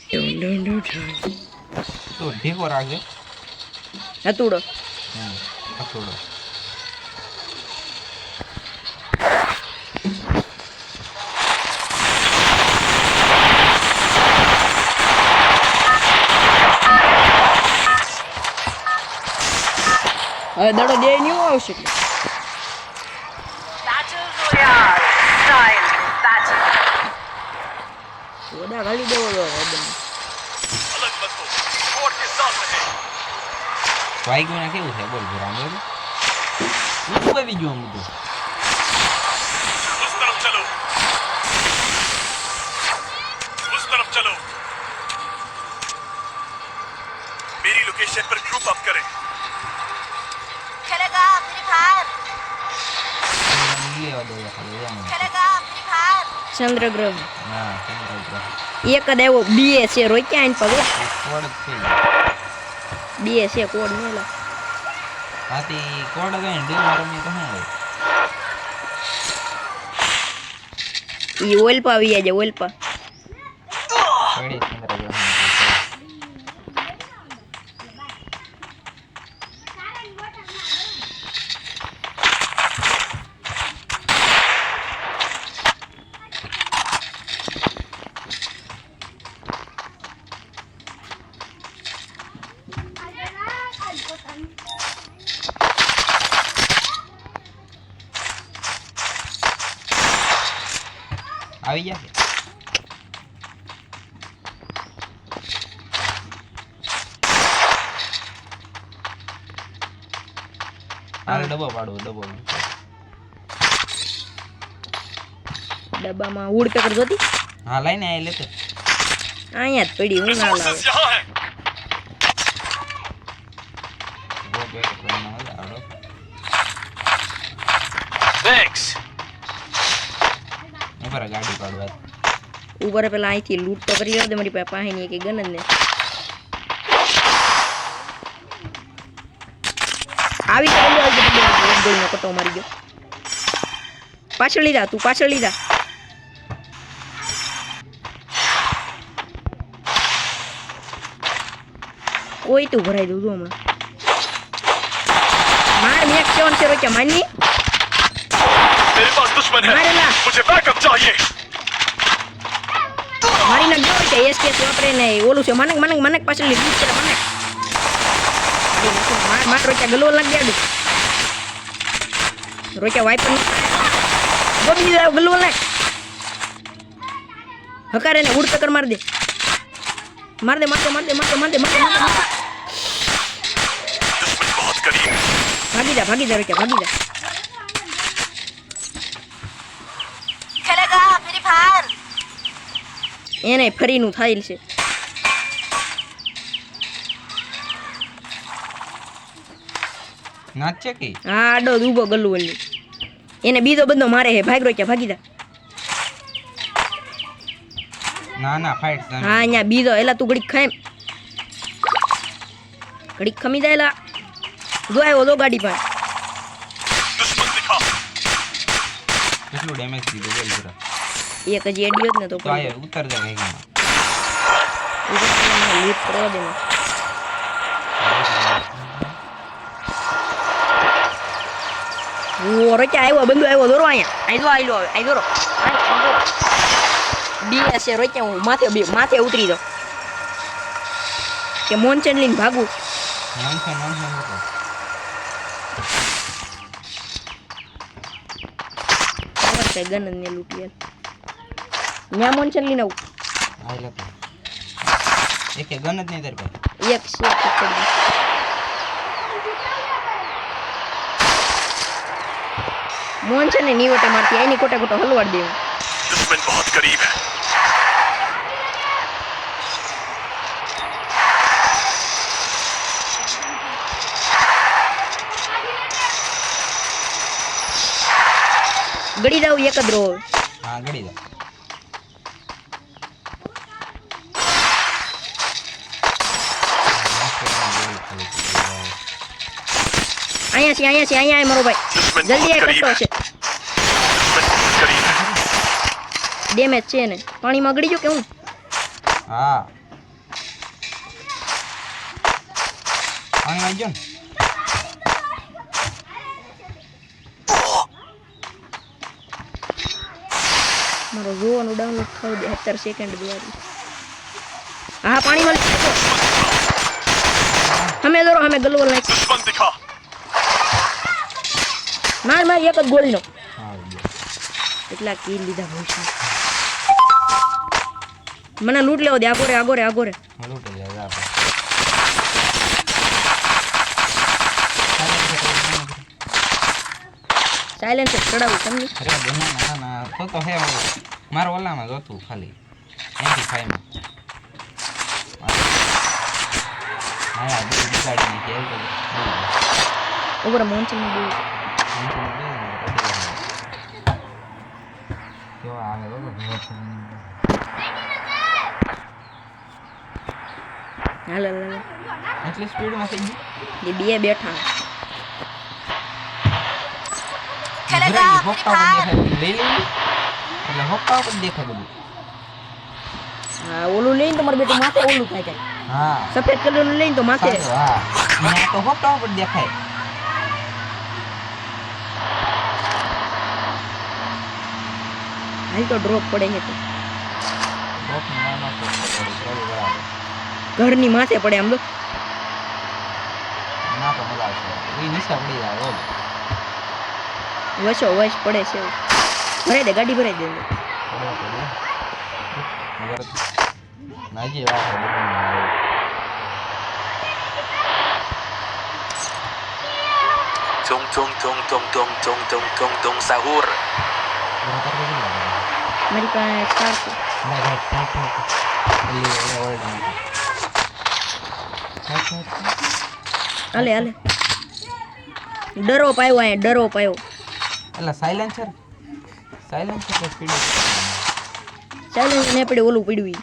તો ઢીકો રાખજે હતુડો હતુડો હવે દડો દે ન્યુ આવશે ઓડા ગાલી દેવો લો વાઈગો ના કેવું છે બોલ જરા બોલ હું આવી ગયો હું તો उस तरफ चलो मेरी लोकेशन पर ग्रुप अप करें चलेगा फ्री फायर લેવા દો ખાલી चलेगा फ्री फायर ચંદ્રગ્રહ ના ચંદ્રગ્રહ એક જ આવ્યો બે છે રોક્યા આઈન પગે કોડ છે બે છે કોડ મેલા આથી કોડ ગઈ ડી મારમી તો હું ઈ ઓઇલ પા આવી જાય ઓઇલ પા પડી ચંદ્રગ્રહ આવી ગયા કે હાલ ડબ્બો પાડો ડબ્બો ડબ્બામાં ઉડ પેકર જોતી હા લઈને આ લેતો અહીંયા જ પડી હું ના લાવે यहाँ है वो બેક કરવાનો આડો थैंक्स ઉપર ગાડી પાડવા ઉપર પેલા અહીંથી લૂંટ તો કરી દે મારી પાસે ની એક ગન જ ને આવી તો ગોળીનો કટો મારી ગયો પાછળ લીધા તું પાછળ લીધા કોઈ તું ભરાઈ દઉં છું હમણાં માર મેક સેવન છે રોક્યા માની मेरे पास दुश्मन है मारेला। मुझे बैकअप चाहिए મારી ના ગયો છે એસકે વાપરે ને ઓલું છે માનક માનક માનક પાછળ લીધું છે માનક માર માર રોક્યા ગલો લાગ ગયા રોક્યા વાઈપર ગોબી દે ગલો લાગ હકારે ને ઉડ પકડ માર દે मार दे मार दे मार दे मार दे मार दे मार दे दुश्मन बहुत करीब है भागी जा क्या भागी जा चलेगा फ्री फायर એને ફરીનું થાઈલ છે નાચે કે હા આડો ઊભો ગલ્લુ વલ્લી એને બીજો બંદો મારે હે ભાગરો કે ભાગી જા ના ના ફાઈટ હા અહીંયા બીજો એલા તું ઘડીક ખાય ઘડીક ખમી જાય એલા જો આવ્યો દો ગાડી પાસે दुश्मन दिखा કેટલું ડેમેજ દીધું બોલ જરા એક હજી એડિયો જ ને તો તો આય ઉતર જા કઈમાં લૂટ કરવા દે ઓ રે કે આવ્યો બંદો આવ્યો દોરો અહીંયા આઈ દોરો ડીએસ રે કે હું માથે ઉતરી દો કે મોનચન લઈને ભાગું ગન ને લૂટી ન્યા મોનચન લઈને આવું આઈ લે એક ગન જ નહીં તારી પાસે એક શેક પકડી મોનચન ને નીવટે મારતી એની કોટે કોટો હલવાડ દેવું दुश्मन बहुत करीब है ગડી જાવ એક જ રો હા ગડી જા અહીંયા છે અહીંયા મારો ભાઈ જલ્દી આ કરતો છે ડેમેજ છે ને પાણીમાં ગળી ગયો કે હું હા પાણી વાંચજો ને મારો જોવાનું ડાઉનલોડ થઈ દે 17 સેકન્ડ દ્વારા હા પાણી વાળી હમે દોરો હમે ગલવલ નાખ दुश्मन दिखा માર માર એક જ ગોળીનો હા કેટલા કિલ લીધા ભૂષણ મને લૂટ લેવો દે આગોરે આગોરે આગોરે લૂટી જાય આપણે સાયલેન્સ ચડાવું સમજી અરે ના ના તો હે મારો ઓલામાં જોતું ખાલી 95 માં હા બિગાડીને કે ઉપર મોન્ચન નું બોલ જો આવે બગો હાલ હાલ એટલી સ્પીડમાં થઈ ગઈ ये બે બેઠા ખેલેગા હોપ્પા ફ્રી પર ફાયર દેખાય લઈ લેવી એટલે હોપ્પા પર દેખાય બધું હા ઓલું લઈને તમારે બેટું માથે ઓલું થાય જાય હા સફેદ કલર નું લઈને તો માથે સારું, હા અહીંયા તો હોપ્પા પર દેખાય હાલ તો ડ્રોપ પડે છે તો ડ્રોપ ના થોડી બરાબર ઘરની માથે પડે આમ તો ના તો મજા આવશે એ નિશા પડી જાય રોજ વશો વશ પડે છે ભરાઈ દે ગાડી ભરાઈ દે મગર નાજી વાત છે Tung tung tung tung tung tung tung tung tung sahur. મારી પાસે 400 હાલે હાલે ડરો પાયો અહીંયા ડરો પાયો એટલે સાયલેન્સર કે સ્પીડ સાયલેન્સ ને પડે ઓલું પડ્યું ઈ.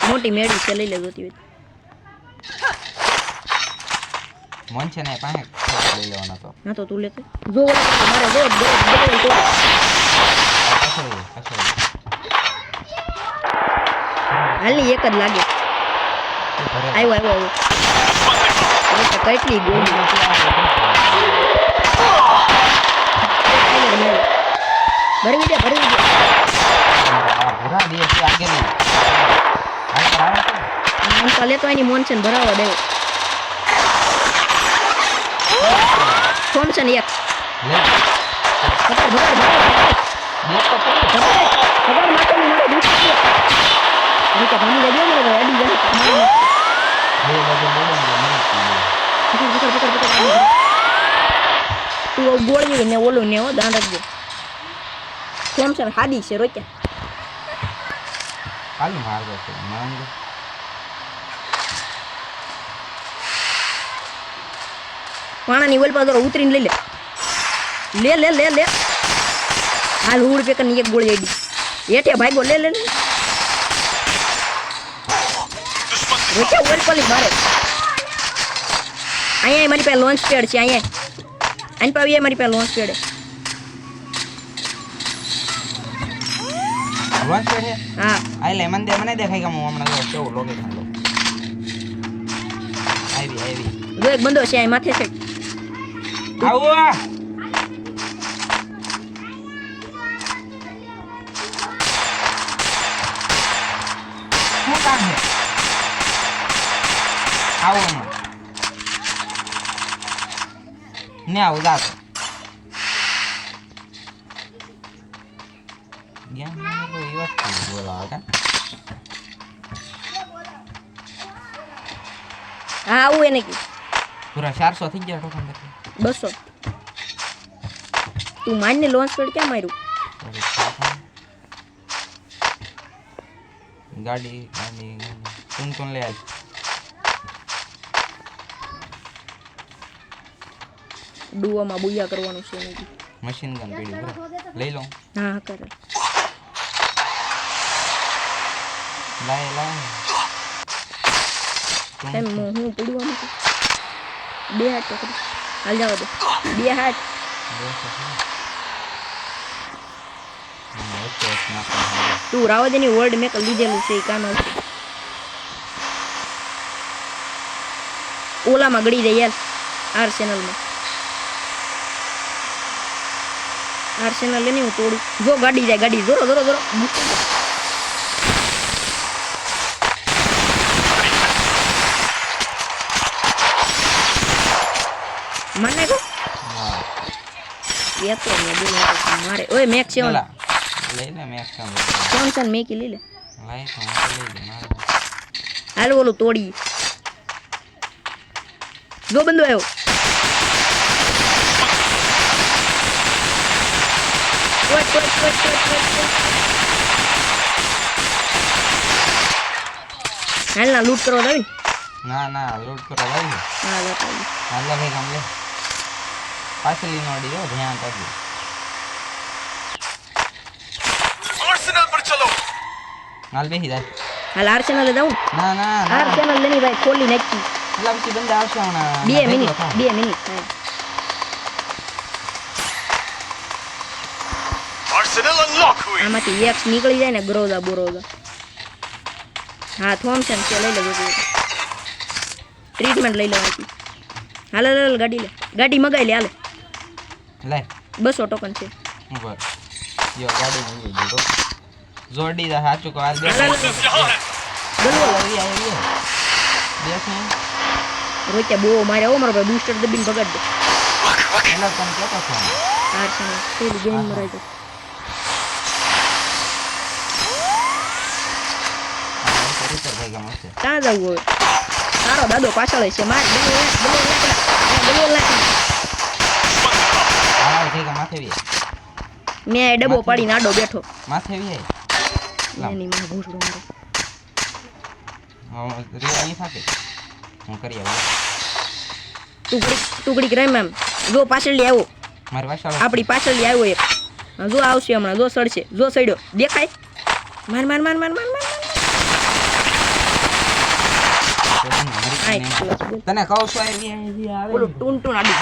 મોટી મેડી છે લઈ લે જોતી હોય મન છે ને પાસે લઈ લેવાનો તો ના તો તું લેતે જો ઓલા મારે જો હાલની એક જ લાગે આવ્યો આવ્યો આવ્યો કેટલી ગોળી ભરવી દે પૂરા દિવસ આગે નહીં આમ તો લેતો એની મોનસન ભરાવા દેવો થોમસન એક ભગવાન માથે મારે દુખ રીતે ભામી દે મને અડી જાય તું ગોળી ને ઓલું ને હો દાંડ રાખજો થોમસન હાદી છે રોક્યા કાલી માર્ગો છે માંગ પાણાની ઓલ પાદર ઉતરીને લઈ લે લે લે લે લે હાલ હુડ પેકર ની એક ગોળી આડી હેઠે ભાગો લે લે રોચા ઓલ પલી મારે અહીંયા મારી પાસે લોન્ચ પેડ છે અહીંયા આની પાસે મારી પાસે લોન્ચ પેડ લોન્ચ છે હા આ લે મને દેખાય કે હું હમણાં જો કેવું લોકેશન લો આવી જો એક બંદો છે અહીં માથે છે આવો શું કામ છે આવો ને આવો જાતો જ્ઞાન તો એ વસ્તુ બોલાવે કે હા આવું એને કી પૂરા 400 થઈ ગયા ટોકન પછી 200 તું માનને લોન્ચ પેડ ક્યાં માર્યું ગાડી તું લે આજ ડુવામાં બુયા કરવાનું છે એને મશીન ગન પડી બરો લઈ લો હા કરે લાય એમ હું પડ્યું બે હાથ પકડી હાલ જાવ દે બે હાથ વચ્ચે નાખવાનું. તું રાવદેની વર્લ્ડ મેક લીધેલું છે એ કામ આવશે. ઓલામાં ગળી જાય યાર આર્સેનલમાં. આર્સેનલ ને હું તોડું. જો ગાડી જાય ગાડી જોરો જોરો જોરો. મને કો હા એ તો મેં બોલ્યું તો મારે ઓય મેક છે પેલા લઈ લે મેં કામ કોણ મેકી લઈ લે. લાઈ તો હું લઈ લે મારે. હાલ ઓલું તોડી. જો બંદો આવ્યો. હાલ ના લૂટ કરવા દાવી. ના ના લોડ કરો ભાઈ. હા લેતા હાલ ભાઈ કામ લે. પાછલી નોડી જો ધ્યાન રાખજો. आर्सेनल पर चलो હાલ બેહી જાય. હાલ આર્સેનલ જાઉં. ના ના ના આર્સેનલ લેની ભાઈ ખોલી નાખી. પેલા પછી બંદા આવશે હમણાં. 2 મિનિટ 2 મિનિટ. आर्सेनल अनलॉक हुई આમાંથી એક્સ નીકળી જાય ને ગ્રોઝા બોરોઝા. હા થોમસન છે લઈ લેજો. ટ્રીટમેન્ટ લઈ લેવાથી. હાલ હાલ હાલ ગાડી લે. ગાડી મગાઈ લે હાલે. લે 200 ટોકન છે. ઉપર યો ગાડી મૂકી દીધો. જોડી દા સાચું કો હાલ બે. હાલ હાલ ગલવો આવી આવી બેસ ને. રોક્યા બહુ મારે આવો મારો ભાઈ બૂસ્ટર દબીને ભગાડ દે. પેલા તને કેતો છો આર્સેનલ પેલી ગેમ મરાઈ દે. રીતર ભાઈ ગમ હશે. ક્યાં જવું હવે? તારો દાદો પાછળ છે. માર ડબલ નાખ. હા ઠીક છે માથે વી. મેં આ ડબ્બો પાડીને આડો બેઠો. માથે વી એની માં ભૂસડો મારો. હા રે અહીં થાકે હું કરી આવું. ટુકડી રમ એમ. જો પાછળથી આવ્યો. મારી પાછળ આપણી પાછળથી આવ્યો એક. જો આવશે હમણાં. જો સડશે. જો સડ્યો દેખાય. માર માર માર માર માર માર. તને કહું છું આવી આવે ઓલું ટૂન ટૂન આડી.